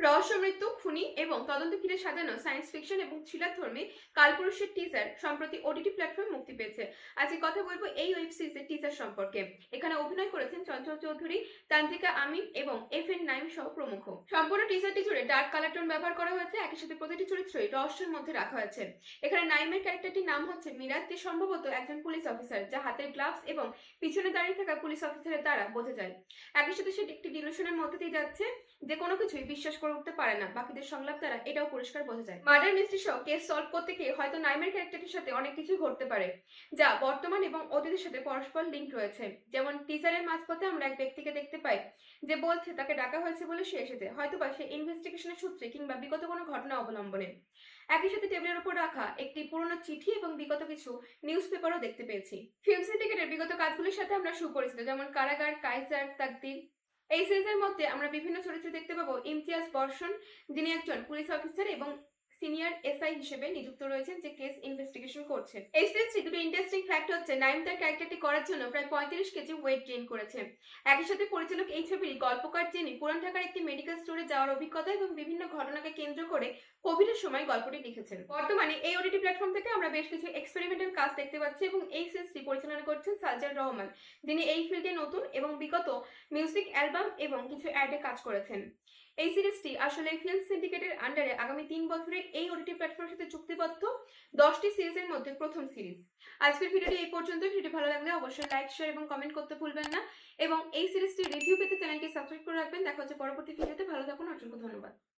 রহস্য মৃত্যু, খুনি এবং তদন্ত ঘিরে সাজানো সায়েন্স ফিকশন এবং থ্রিলার ধর্মী কালপুরুষের টিজার সম্প্রতি ওটিটি প্ল্যাটফর্মে মুক্তি পেয়েছে। আজকে কথা বলবো এই ওয়েব সিরিজের টিজার সম্পর্কে। এখানে অভিনয় করেছেন চঞ্চল চৌধুরী, তান্ত্রিকা আমিন এবং FN নাইম সহ প্রমুখ। সম্পূর্ণ টিজারটি জুড়ে ডার্ক কালার টোন ব্যবহার করা হয়েছে, একই সাথে প্রতিটি চরিত্রই রহস্যের মধ্যে রাখা হয়েছে। এখানে নাইমের ক্যারেক্টারটির নাম হচ্ছে মিরাজ, যে সম্ভবত একজন পুলিশ অফিসার, যা হাতের গ্লাভস এবং পিছনে দাঁড়িয়ে থাকা পুলিশ অফিসারের দ্বারা বোঝা যায়। একই সাথে সে একটি ডিলুশনের মধ্যে দিয়ে যাচ্ছে, যে কোনো কিছুই বিশ্বাস করে উঠতে পারে না। বাকিদের সংলাপ দ্বারা এটাও পরিষ্কার বোঝা যায়। মার্ডার মিস্ট্রি সহ কেস সলভ করতে গিয়ে হয়তো নাইমের ক্যারেক্টারটির সাথে অনেক কিছু ঘটতে পারে, যা বর্তমান এবং অতীতের সাথে পরস্পর লিঙ্ক রয়েছে। যেমন টিজারের মাঝপথে আমরা এক ব্যক্তিকে দেখতে পাই যে বলছে তাকে ডাকা হয়েছে বলে সে এসেছে, হয়তোবা সে ইনভেস্টিগেশনের সূত্রে কিংবা বিগত কোনো ঘটনা অবলম্বনে। একই সাথে টেবিলের উপর রাখা একটি পুরনো চিঠি এবং বিগত কিছু নিউজ পেপারও দেখতে পেয়েছি। ফিল্ম সিন্ডিকেটের বিগত কাজগুলির সাথে আমরা সুপরিচিত, যেমন কারাগার, কাইসার, তাকদির। এই সিরিজের মধ্যে আমরা বিভিন্ন চরিত্র দেখতে পাবো। ইমতিয়াজ বর্ষণ, যিনি একজন পুলিশ অফিসার এবং সিনিয়র SI হিসেবে নিযুক্ত রয়েছেন, যে কেস ইনভেস্টিগেশন করছে। এই সিরিজটি দুটো ইন্টারেস্টিং ফ্যাক্ট হচ্ছে, নাইম তার ক্যারেক্টারটি করার জন্য প্রায় 35 কেজি ওয়েট গেইন করেছে। একই সাথে পরিচালক এই ছবির গল্পকার, যিনি পুরান ঢাকার একটি মেডিকেল স্টোরে যাওয়ার অভিজ্ঞতা এবং বিভিন্ন ঘটনাকে কেন্দ্র করে কোভিডের সময় গল্পটি লিখেছেন। বর্তমানে এই ওটিটি প্ল্যাটফর্ম থেকে আমরা বেশ কিছু এক্সপেরিমেন্টাল কাজ দেখতে পাচ্ছি এবং এই সিরিজটি পরিচালনা করছেন সাজ্জাদ রহমান, যিনি এই ফিল্ডে নতুন এবং বিগত মিউজিক অ্যালবাম এবং কিছু অ্যাডে কাজ করেছেন। এই সিরিজটি আসলে ফিল্ম সিন্ডিকেটের আন্ডারে আগামী 3 বছরে এই ওটিটি প্ল্যাটফর্মের সাথে চুক্তিবদ্ধ 10টি সিরিজের মধ্যে প্রথম সিরিজ। আজকের ভিডিওটি এই পর্যন্ত। ভিডিও ভালো লাগলে অবশ্যই লাইক, শেয়ার এবং কমেন্ট করতে ভুলবেন না, এবং এই সিরিজটির রিভিউ পেতে চ্যানেলটি সাবস্ক্রাইব করে রাখবেন। দেখা হচ্ছে পরবর্তী ভিডিওতে। ভালো থাকুন, অসংখ্য ধন্যবাদ।